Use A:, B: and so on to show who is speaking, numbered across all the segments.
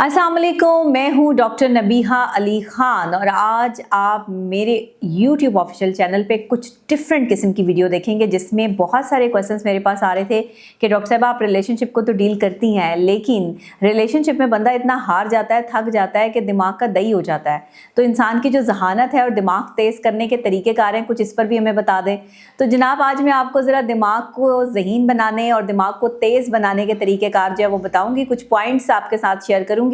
A: अस्सलाम वालेकुम, मैं हूँ डॉक्टर नबीहा अली ख़ान और आज आप मेरे YouTube ऑफिशियल चैनल पे कुछ डिफरेंट किस्म की वीडियो देखेंगे जिसमें बहुत सारे क्वेश्चंस मेरे पास आ रहे थे कि डॉक्टर साहब आप रिलेशनशिप को तो डील करती हैं लेकिन रिलेशनशिप में बंदा इतना हार जाता है, थक जाता है कि दिमाग का दही हो जाता है। तो इंसान की जो जहानत है और दिमाग तेज़ करने के तरीक़ेकार हैं, कुछ इस पर भी हमें बता दें। तो जनाब आज मैं आपको ज़रा दिमाग को ज़हीन बनाने और दिमाग को तेज़ बनाने के तरीक़ेकार जो है वो बताऊँगी, कुछ पॉइंट्स आपके साथ शेयर करूँगी।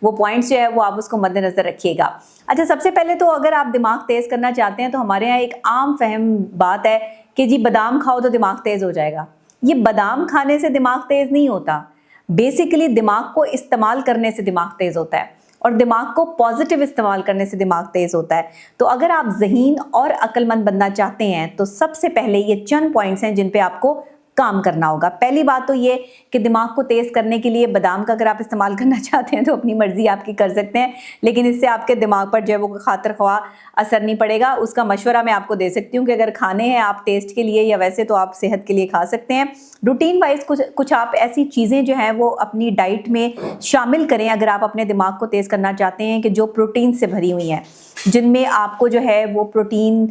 A: वो पॉइंट्स जो है वो आप उसको मद्देनजर रखिएगा। अच्छा, सबसे पहले तो अगर आप दिमाग तेज करना चाहते हैं तो हमारे यहाँ एक आम फहम बात है कि जी बादाम खाओ तो दिमाग तेज हो जाएगा। ये बादाम खाने से दिमाग तेज नहीं होता, बेसिकली दिमाग को इस्तेमाल करने से दिमाग तेज होता है और दिमाग को पॉजिटिव इस्तेमाल करने से दिमाग तेज होता है। तो अगर आप ज़हीन और अक्लमंद बनना चाहते हैं तो सबसे पहले ये चंद पॉइंट्स हैं जिन पे आपको काम करना होगा। पहली बात तो ये कि दिमाग को तेज़ करने के लिए बादाम का अगर आप इस्तेमाल करना चाहते हैं तो अपनी मर्ज़ी आपकी कर सकते हैं, लेकिन इससे आपके दिमाग पर जो है वो खातिर ख्वाह असर नहीं पड़ेगा। उसका मशवरा मैं आपको दे सकती हूँ कि अगर खाने हैं आप टेस्ट के लिए या वैसे तो आप सेहत के लिए खा सकते हैं। रूटीन वाइज कुछ आप ऐसी चीज़ें जो हैं वो अपनी डाइट में शामिल करें अगर आप अपने दिमाग को तेज़ करना चाहते हैं कि जो प्रोटीन से भरी हुई हैं, जिनमें आपको जो है वो प्रोटीन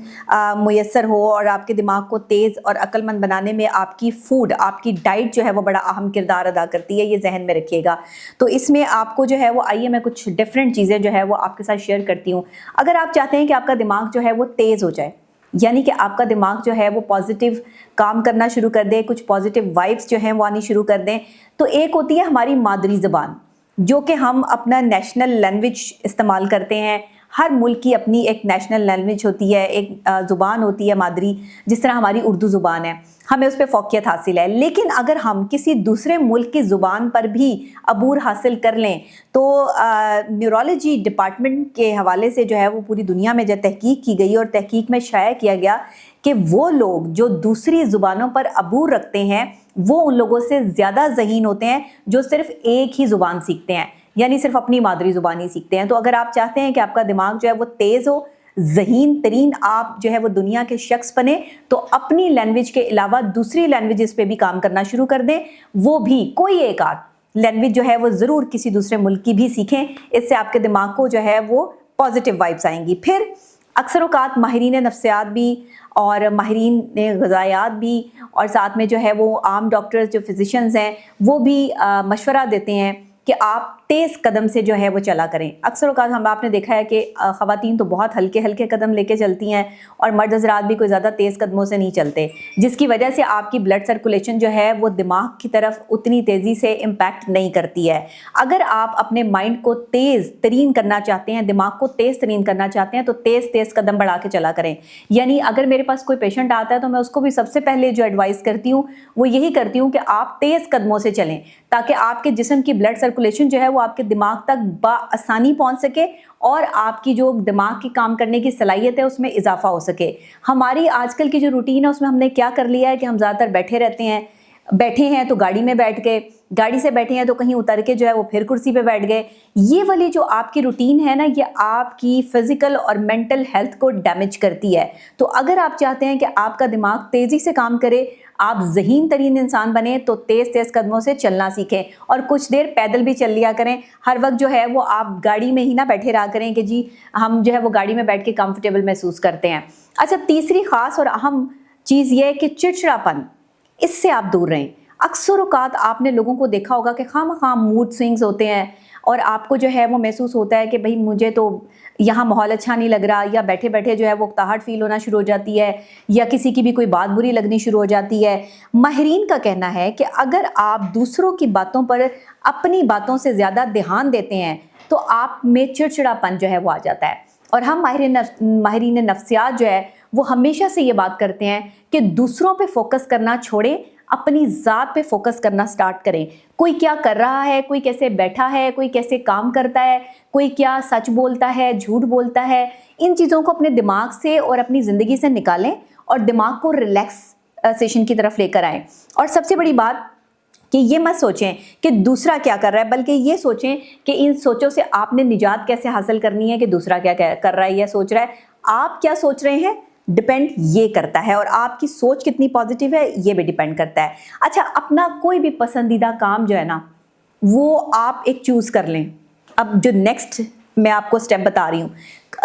A: मुयस्सर हो और आपके दिमाग को तेज़ और अक्लमंद बनाने में आपकी फूड, आपकी डाइट जो है वो बड़ा अहम किरदार अदा करती है, ये जहन में रखिएगा। तो इसमें आपको जो है वो आइए मैं कुछ डिफरेंट चीज़ें जो है वो आपके साथ शेयर करती हूँ। अगर आप चाहते हैं कि आपका दिमाग जो है वो तेज़ हो जाए, यानी कि आपका दिमाग जो है वो पॉजिटिव काम करना शुरू कर दे, कुछ पॉजिटिव वाइब्स जो हैं वो आनी शुरू कर दें, तो एक होती है हमारी मादरी ज़बान जो कि हम अपना नेशनल लैंग्वेज इस्तेमाल करते हैं। हर मुल्क की अपनी एक नेशनल लैंग्वेज होती है, एक ज़ुबान होती है मादरी, जिस तरह हमारी उर्दू ज़ुबान है, हमें उस पर फ़ौक़ियत हासिल है। लेकिन अगर हम किसी दूसरे मुल्क की ज़ुबान पर भी अबूर हासिल कर लें तो न्यूरोलॉजी डिपार्टमेंट के हवाले से जो है वो पूरी दुनिया में जब तहकीक की गई और तहकीक में शाया किया गया कि वो लोग जो दूसरी ज़ुबानों पर अबूर रखते हैं वो उन लोगों से ज़्यादा ज़हीन होते हैं जो सिर्फ़ एक ही ज़ुबान सीखते हैं, यानी सिर्फ अपनी मादरी ज़ुबान ही सीखते हैं। तो अगर आप चाहते हैं कि आपका दिमाग जो है वो तेज़ हो, ज़हीन तरीन आप जो है वो दुनिया के शख्स बने, तो अपनी लैंग्वेज के अलावा दूसरी लैंग्वेजेस पे भी काम करना शुरू कर दें। वो भी कोई एक आध लैंग्वेज जो है वो ज़रूर किसी दूसरे मुल्क की भी सीखें, इससे आपके दिमाग को जो है वो पॉजिटिव वाइब्स आएंगी। फिर अक्सर औक़ात माहिरीन नफ्सियात भी और माहिरीन ग़िज़ायात भी और साथ में जो है वो आम डॉक्टर्स जो फिजिशियंस हैं वो भी मशवरा देते हैं कि आप तेज़ कदम से जो है वो चला करें। अक्सर औक़ात आपने देखा है कि ख़वातीन तो बहुत हल्के हल्के कदम लेके चलती हैं और मर्द हज़रात भी कोई ज़्यादा तेज़ कदमों से नहीं चलते, जिसकी वजह से आपकी ब्लड सर्कुलेशन जो है वो दिमाग की तरफ उतनी तेज़ी से इम्पैक्ट नहीं करती है। अगर आप अपने माइंड को तेज़ तरीन करना चाहते हैं, दिमाग को तेज़ तरीन करना चाहते हैं तो तेज़ कदम बढ़ा के चला करें। यानी अगर मेरे पास कोई पेशेंट आता है तो मैं उसको भी सबसे पहले जो एडवाइस करती हूँ वो यही करती हूँ कि आप तेज़ कदमों से चलें ताकि आपके जिस्म की ब्लड सर्कुलेशन जो है वो आपके दिमाग तक बआसानी पहुंच सके और आपकी जो दिमाग की काम करने की सलाहियत है उसमें इजाफा हो सके। हमारी आजकल की जो रूटीन है उसमें हमने क्या कर लिया है कि हम ज़्यादातर बैठे रहते हैं, बैठे हैं तो गाड़ी में बैठ गए, गाड़ी से बैठे हैं तो कहीं उतर के जो है वो फिर कुर्सी पे बैठ गए। ये वाली जो आपकी रूटीन है ना, ये आपकी फ़िज़िकल और मेंटल हेल्थ को डैमेज करती है। तो अगर आप चाहते हैं कि आपका दिमाग तेज़ी से काम करे, आप ज़हीन तरीन इंसान बने, तो तेज़ कदमों से चलना सीखें और कुछ देर पैदल भी चल लिया करें। हर वक्त जो है वो आप गाड़ी में ही ना बैठे रहा करें कि जी हम जो है वो गाड़ी में बैठ के कंफर्टेबल महसूस करते हैं। अच्छा, तीसरी ख़ास और अहम चीज़ ये है कि चिड़चिड़ापन, इससे आप दूर रहें। अक्सर औक़ात आपने लोगों को देखा होगा कि खामख़ाम मूड स्विंग्स होते हैं और आपको जो है वो महसूस होता है कि भाई मुझे तो यहाँ माहौल अच्छा नहीं लग रहा, या बैठे बैठे जो है वो उकताहट फील होना शुरू हो जाती है, या किसी की भी कोई बात बुरी लगनी शुरू हो जाती है। माहिरीन का कहना है कि अगर आप दूसरों की बातों पर अपनी बातों से ज़्यादा ध्यान देते हैं तो आप में चिड़चिड़ापन जो है वो आ जाता है। और हम माहिरीन नफ्सियात जो है वो हमेशा से ये बात करते हैं कि दूसरों पे फोकस करना छोड़ें, अपनी ज़ात पे फोकस करना स्टार्ट करें। कोई क्या कर रहा है, कोई कैसे बैठा है, कोई कैसे काम करता है, कोई क्या सच बोलता है, झूठ बोलता है, इन चीज़ों को अपने दिमाग से और अपनी ज़िंदगी से निकालें और दिमाग को रिलैक्सेशन की तरफ लेकर आएँ। और सबसे बड़ी बात कि ये मत सोचें कि दूसरा क्या कर रहा है, बल्कि ये सोचें कि इन सोचों से आपने निजात कैसे हासिल करनी है कि दूसरा क्या कर रहा है या सोच रहा है। आप क्या सोच रहे हैं डिपेंड ये करता है, और आपकी सोच कितनी पॉजिटिव है ये भी डिपेंड करता है। अच्छा, अपना कोई भी पसंदीदा काम जो है ना वो आप एक चूज़ कर लें अब जो नेक्स्ट मैं आपको स्टेप बता रही हूँ,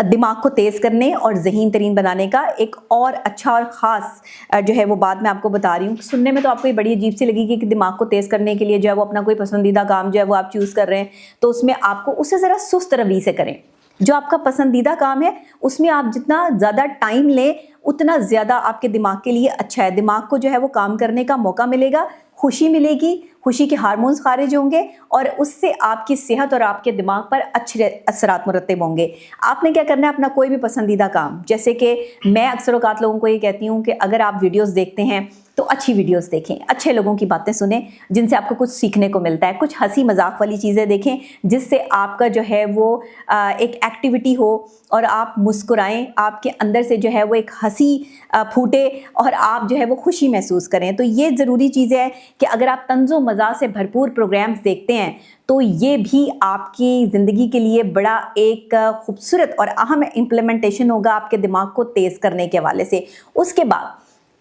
A: दिमाग को तेज़ करने और ज़हीन तरीन बनाने का एक और अच्छा और ख़ास जो है वो बात मैं आपको बता रही हूँ। सुनने में तो आपको ये बड़ी अजीब सी लगेगी कि दिमाग को तेज़ करने के लिए जो है वो अपना कोई पसंदीदा काम जो है वो आप चूज़ कर रहे हैं, तो उसमें आपको उसे ज़रा सुस्त रवैये से करें। जो आपका पसंदीदा काम है उसमें आप जितना ज़्यादा टाइम लें उतना ज़्यादा आपके दिमाग के लिए अच्छा है। दिमाग को जो है वो काम करने का मौका मिलेगा, खुशी मिलेगी, खुशी के हार्मोन्स खारिज होंगे और उससे आपकी सेहत और आपके दिमाग पर अच्छे असरात मुरतब होंगे। आपने क्या करना है, अपना कोई भी पसंदीदा काम, जैसे कि मैं अक्सर औकात लोगों को ये कहती हूँ कि अगर आप वीडियोस देखते हैं तो अच्छी वीडियोस देखें, अच्छे लोगों की बातें सुनें जिनसे आपको कुछ सीखने को मिलता है, कुछ हंसी मजाक वाली चीज़ें देखें जिससे आपका जो है वो एक एक्टिविटी हो और आप मुस्कुराएं, आपके अंदर से जो है वो एक हंसी फूटे और आप जो है वो खुशी महसूस करें। तो ये ज़रूरी चीज़ है कि अगर आप तंज़ो मज़ा से भरपूर प्रोग्राम्स देखते हैं तो ये भी आपकी ज़िंदगी के लिए बड़ा एक खूबसूरत और अहम इम्प्लीमेंटेशन होगा आपके दिमाग को तेज़ करने के हवाले से। उसके बाद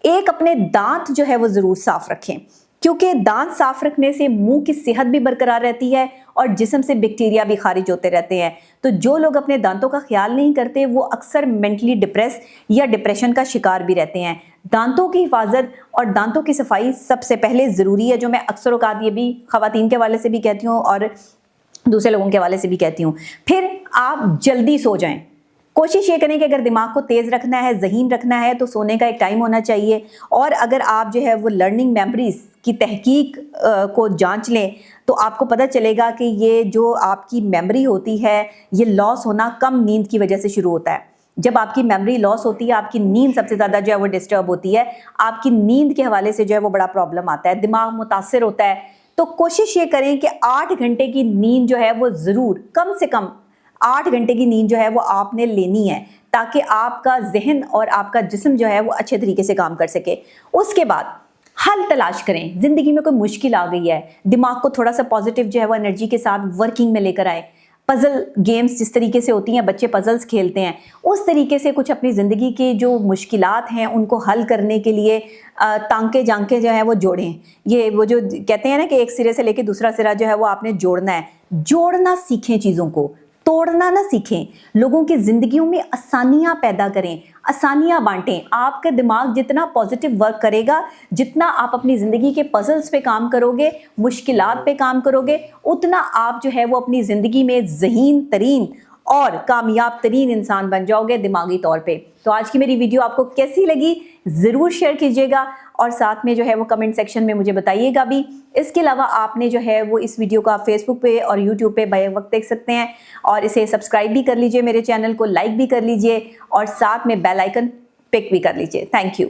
A: एक अपने दांत जो है वो ज़रूर साफ़ रखें, क्योंकि दांत साफ़ रखने से मुंह की सेहत भी बरकरार रहती है और जिस्म से बैक्टीरिया भी खारिज होते रहते हैं। तो जो लोग अपने दांतों का ख्याल नहीं करते वो अक्सर मेंटली डिप्रेस या डिप्रेशन का शिकार भी रहते हैं। दांतों की हिफाजत और दांतों की सफाई सबसे पहले ज़रूरी है, जो मैं अक्सर औकात ये भी ख़वातीन के हवाले से भी कहती हूँ और दूसरे लोगों के हवाले से भी कहती हूँ। फिर आप जल्दी सो जाएं। कोशिश ये करें कि अगर दिमाग को तेज़ रखना है, ज़हीन रखना है, तो सोने का एक टाइम होना चाहिए। और अगर आप जो है वो लर्निंग मेमोरीज़ की तहकीक को जांच लें तो आपको पता चलेगा कि ये जो आपकी मेमोरी होती है ये लॉस होना कम नींद की वजह से शुरू होता है। जब आपकी मेमोरी लॉस होती है, आपकी नींद सबसे ज़्यादा जो है वो डिस्टर्ब होती है, आपकी नींद के हवाले से जो है वो बड़ा प्रॉब्लम आता है, दिमाग मुतासिर होता है। तो कोशिश ये करें कि 8 घंटे की नींद जो है वो ज़रूर, कम से कम 8 घंटे की नींद जो है वो आपने लेनी है, ताकि आपका जहन और आपका जिस्म जो है वो अच्छे तरीके से काम कर सके। उसके बाद हल तलाश करें। ज़िंदगी में कोई मुश्किल आ गई है, दिमाग को थोड़ा सा पॉजिटिव जो है वो एनर्जी के साथ वर्किंग में लेकर आए। पज़ल गेम्स जिस तरीके से होती हैं, बच्चे पज़ल्स खेलते हैं, उस तरीके से कुछ अपनी ज़िंदगी के जो मुश्किलात हैं उनको हल करने के लिए तांके जांके जो है वो जोड़ें। ये वो जो कहते हैं ना कि एक सिरे से लेकर दूसरा सिरा जो है वो आपने जोड़ना है। जोड़ना सीखें, चीज़ों को तोड़ना ना सीखें। लोगों की ज़िंदगियों में आसानियाँ पैदा करें, आसानियाँ बांटें। आपका दिमाग जितना पॉजिटिव वर्क करेगा, जितना आप अपनी ज़िंदगी के पजल्स पे काम करोगे, मुश्किलात पे काम करोगे, उतना आप जो है वो अपनी ज़िंदगी में ज़हीन तरीन और कामयाब तरीन इंसान बन जाओगे दिमागी तौर पे। तो आज की मेरी वीडियो आपको कैसी लगी ज़रूर शेयर कीजिएगा और साथ में जो है वो कमेंट सेक्शन में मुझे बताइएगा भी। इसके अलावा आपने जो है वो इस वीडियो का फेसबुक पे और यूट्यूब पे बै वक्त देख सकते हैं और इसे सब्सक्राइब भी कर लीजिए, मेरे चैनल को लाइक भी कर लीजिए और साथ में बेल आइकन पिक भी कर लीजिए। Thank you.